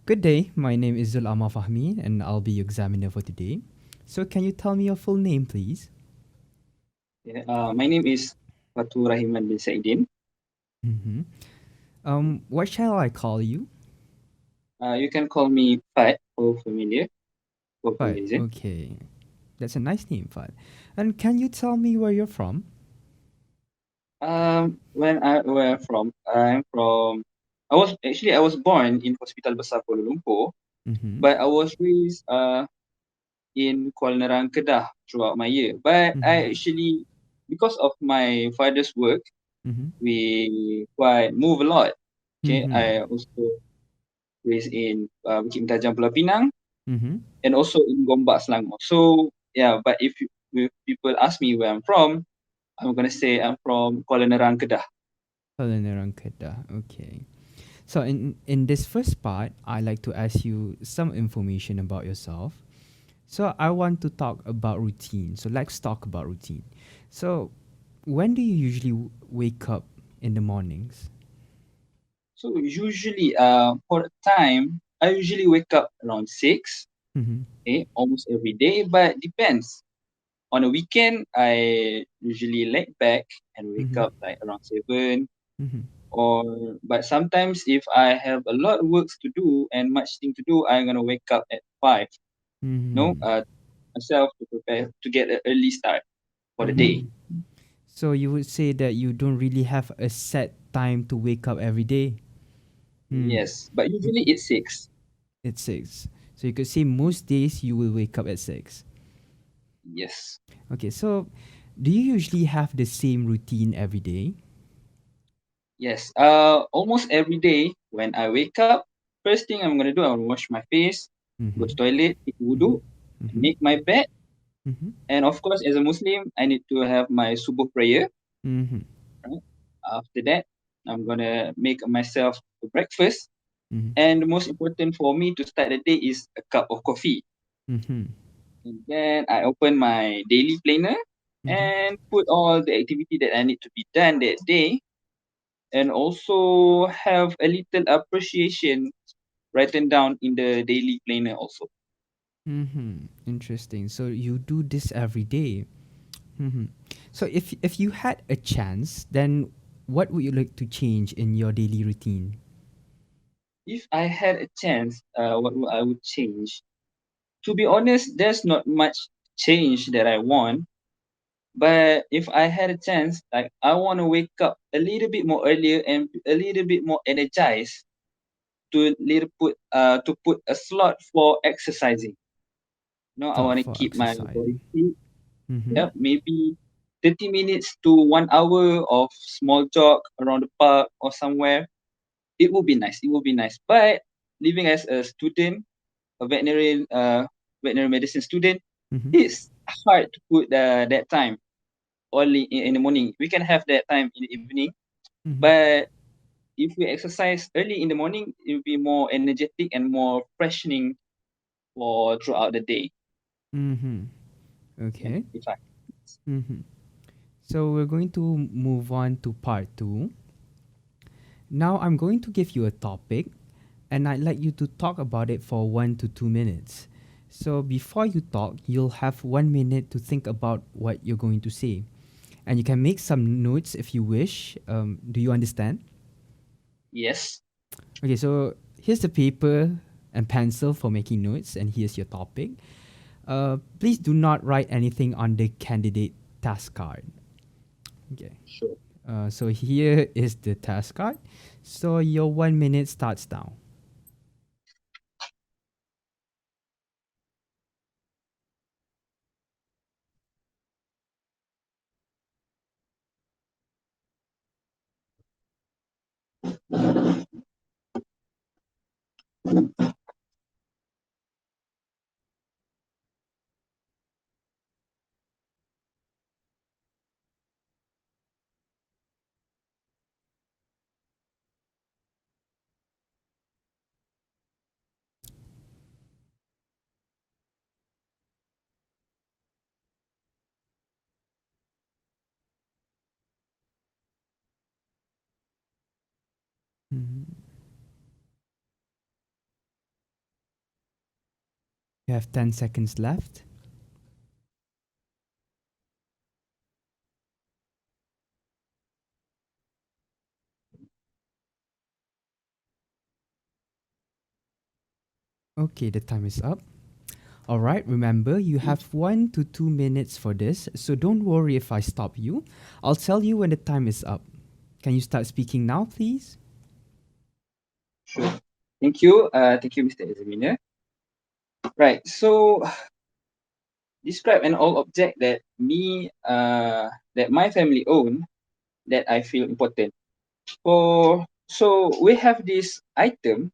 Good day. My name is Zulama Fahmi, and I'll be your examiner for today. So, can you tell me your full name, please? Yeah, my name is Fathurahiman bin Saidin. Mm-hmm. What shall I call you? You can call me Fat for familiar, for Fad. familiar. Okay, that's a nice name, Fad. And can you tell me where you're from? Where I'm from. I was born in Hospital Besar Kuala Lumpur, Mm-hmm. but I was raised in Kuala Nerang, Kedah throughout my year. But Mm-hmm. I actually, because of my father's work, Mm-hmm. we quite move a lot. Okay, Mm-hmm. I also raised in Bukit Mentajam, Pulau Pinang, Mm-hmm. and also in Gombak, Selangor. So yeah, but if people ask me where I'm from, I'm gonna say I'm from Kuala Nerang, Kedah. Culinary Kedah. Okay. So, in this first part, I like to ask you some information about yourself. So, I want to talk about routine. So, let's talk about routine. So, when do you usually wake up in the mornings? So usually, for the time, I usually wake up around 6, Mm-hmm. okay, almost every day, but depends. On a weekend, I usually lay back and wake Mm-hmm. up like around 7. Mm-hmm. But sometimes if I have a lot of works to do and much thing to do, I'm gonna wake up at 5. No, Mm-hmm. myself to prepare to get an early start for the Mm-hmm. day. So you would say that you don't really have a set time to wake up every day. Hmm. Yes, but usually Okay. it's 6. It's six. So you could say most days you will wake up at six. Yes. Okay. So do you usually have the same routine every day? Yes. Almost every day when I wake up, first thing I'm gonna do, I'm gonna wash my face, go Mm-hmm. to toilet, take Mm-hmm. wudu, Mm-hmm. make my bed, Mm-hmm. and of course, as a Muslim, I need to have my subuh prayer. Mm-hmm. Right? After that, I'm gonna make myself a breakfast, Mm-hmm. and the most important for me to start the day is a cup of coffee. Mm-hmm. And then I open my daily planner Mm-hmm. and put all the activity that I need to be done that day, and also have a little appreciation written down in the daily planner also. Mm-hmm. Interesting. So you do this every day. Mm-hmm. So if you had a chance, then what would you like to change in your daily routine? If I had a chance, what would I would change? To be honest, there's not much change that I want. But if I had a chance, like I want to wake up a little bit more earlier and a little bit more energized to put a slot for exercising. I Thought want to for keep my body exercising. fit. Mm-hmm. Yeah, maybe 30 minutes to 1 hour of small jog around the park or somewhere. It would be nice. It would be nice. But living as a student, a veterinary medicine student, Mm-hmm. it's hard to put that time only in the morning. We can have that time in the evening, Mm-hmm. but if we exercise early in the morning, it will be more energetic and more freshening for throughout the day. Mm-hmm. Yeah, Okay. if I Mm-hmm. So we're going to move on to part two. Now I'm going to give you a topic and I'd like you to talk about it for 1 to 2 minutes. So before you talk, you'll have 1 minute to think about what you're going to say. And you can make some notes if you wish. Do you understand? yes, Okay, so here's the paper and pencil for making notes, and here's your topic. Please do not write anything on the candidate task card. Okay. sure. So here is the task card. So your 1 minute starts now. Mhm. You have 10 seconds left. Okay, the time is up. All right, remember you have 1 to 2 minutes for this, so don't worry if I stop you. I'll tell you when the time is up. Can you start speaking now, please? Sure. Thank you. Thank you, Mr. Examiner. Right. So describe an old object that my family own that I feel important. So we have this item,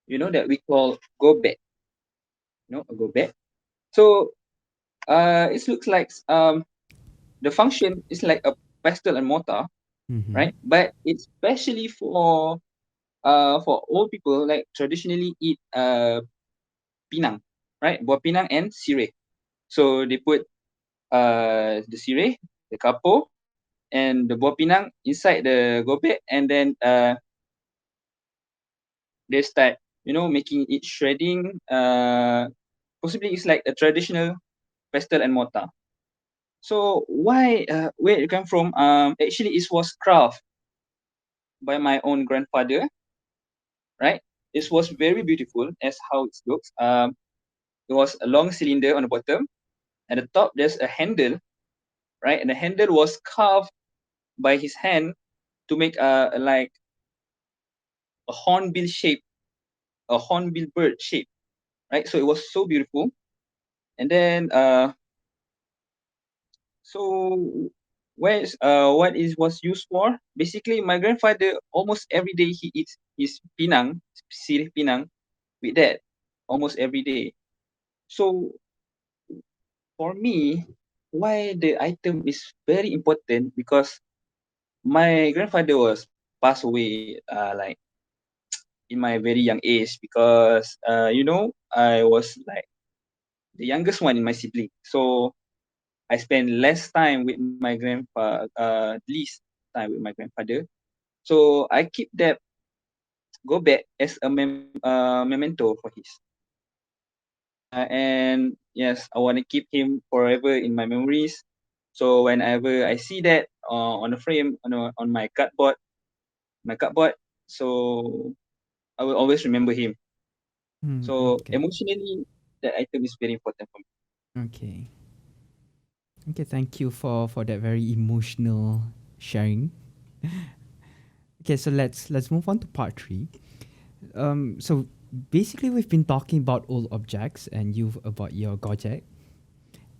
that we call go bag, a go bag. So it looks like the function is like a pestle and mortar, Mm-hmm. right? But it's especially for old people like traditionally eat pinang, right? Buah pinang and sirih. So they put the sirih, the kapo, and the buah pinang inside the gobek, and then they start, making it shredding. Possibly it's like a traditional pestle and mortar. So where it came from? Actually, it was craft by my own grandfather, right? It was very beautiful as how it looks. It was a long cylinder on the bottom. At the top, there's a handle, right? And the handle was carved by his hand to make like a hornbill shape, a hornbill bird shape, right? So it was so beautiful. And then so what is was used for? Basically, my grandfather almost every day he eats his pinang, sirih pinang, with that almost every day. So for me, why the item is very important because my grandfather was passed away like in my very young age because I was like the youngest one in my sibling. So I spend less time with my grandpa, least time with my grandfather. So I keep that go back as a memento for his. And yes, I want to keep him forever in my memories. So whenever I see that on the frame on my cardboard, so I will always remember him. Mm, So okay. emotionally, that item is very important for me. Okay. Okay, thank you for that very emotional sharing. Okay, so let's move on to part 3. So basically we've been talking about old objects and you've about your Gojek.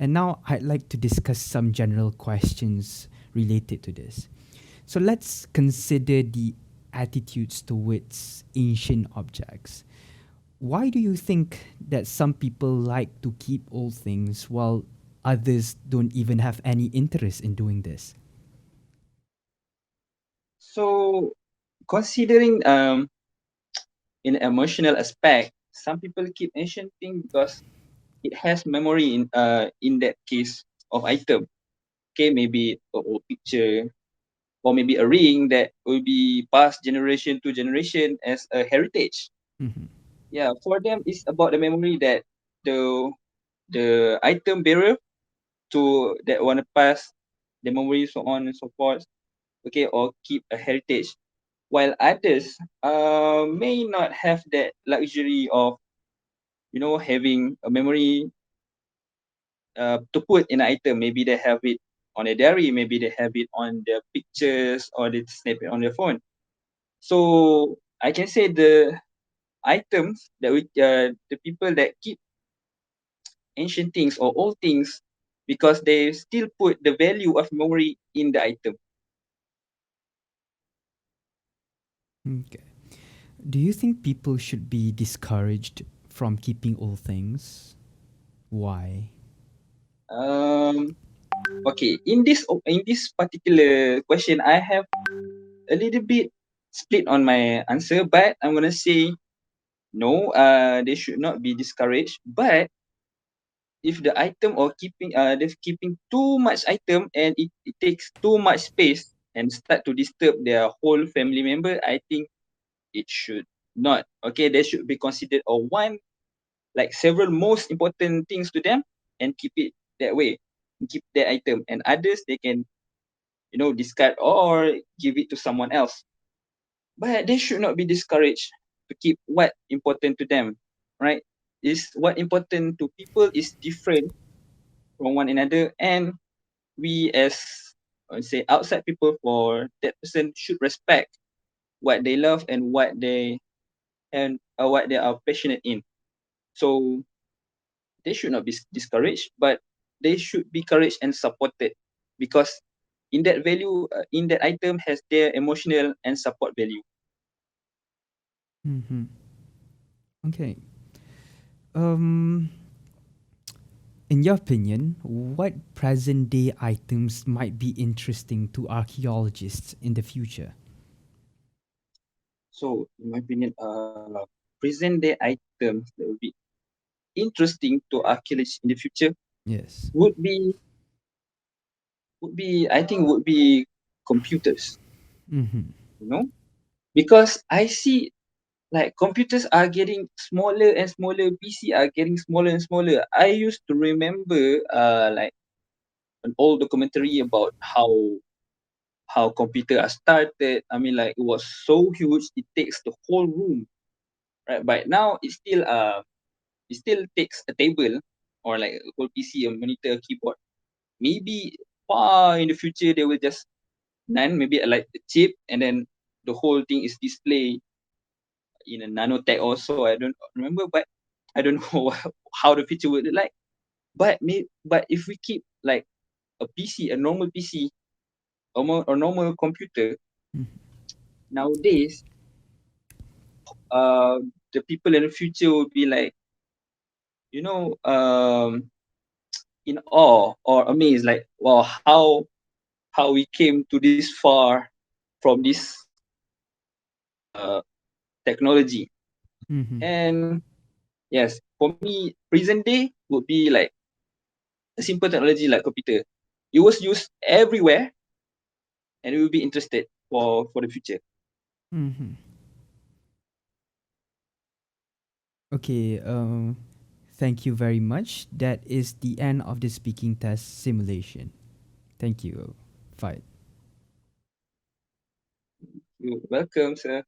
And now I'd like to discuss some general questions related to this. So let's consider the attitudes towards ancient objects. Why do you think that some people like to keep old things while others don't even have any interest in doing this? So considering in emotional aspect, some people keep ancient thing because it has memory in that case of item. Okay, maybe a old picture or maybe a ring that will be passed generation to generation as a heritage. Mm-hmm. Yeah, for them it's about the memory that the the item bearer to that want to pass the memory so on and so forth. Okay, or keep a heritage. While others may not have that luxury of having a memory to put in an item. Maybe they have it on a diary, maybe they have it on their pictures or they snap it on their phone. So I can say the items the people that keep ancient things or old things because they still put the value of memory in the item. Okay. Do you think people should be discouraged from keeping old things? Why? Um, okay, in this particular question, I have a little bit split on my answer, but I'm gonna say no. They should not be discouraged. But if the item or they're keeping too much item and it takes too much space and start to disturb their whole family member, I think it should not. Okay, they should be considered a like several most important things to them and keep it that way, keep that item, and others they can discard or give it to someone else. But they should not be discouraged to keep what important to them, right? Is what important to people is different from one another, and we as say outside people for that person should respect what they love and what they are passionate in. So they should not be discouraged, but they should be encouraged and supported, because in that value, in that item has their emotional and support value. Mm-hmm. Okay. Um, in your opinion, what present day items might be interesting to archaeologists in the future? So in my opinion, present day items that would be interesting to archaeologists in the future Yes. would be I think would be computers, Mm-hmm. you know, because I see like computers are getting smaller and smaller, PC are getting smaller and smaller. I used to remember like an old documentary about how computer are started. I mean, like it was so huge, it takes the whole room, right? But now it still takes a table or like a whole PC, a monitor, a keyboard. Maybe far in the future they will just maybe like a chip, and then the whole thing is displayed in a nanotech also. I don't remember, but I don't know how the future would look like. But if we keep like a PC, a normal PC, or normal computer nowadays, uh, the people in the future will be like, you know, in awe or amazed, like, wow, how we came to this far from this uh, technology. Mm-hmm. And yes, for me, present day would be like a simple technology like computer. It was used everywhere, and we will be interested for the future. Mm-hmm. Okay. Thank you very much. That is the end of the speaking test simulation. Thank you. Fight. You're welcome, sir.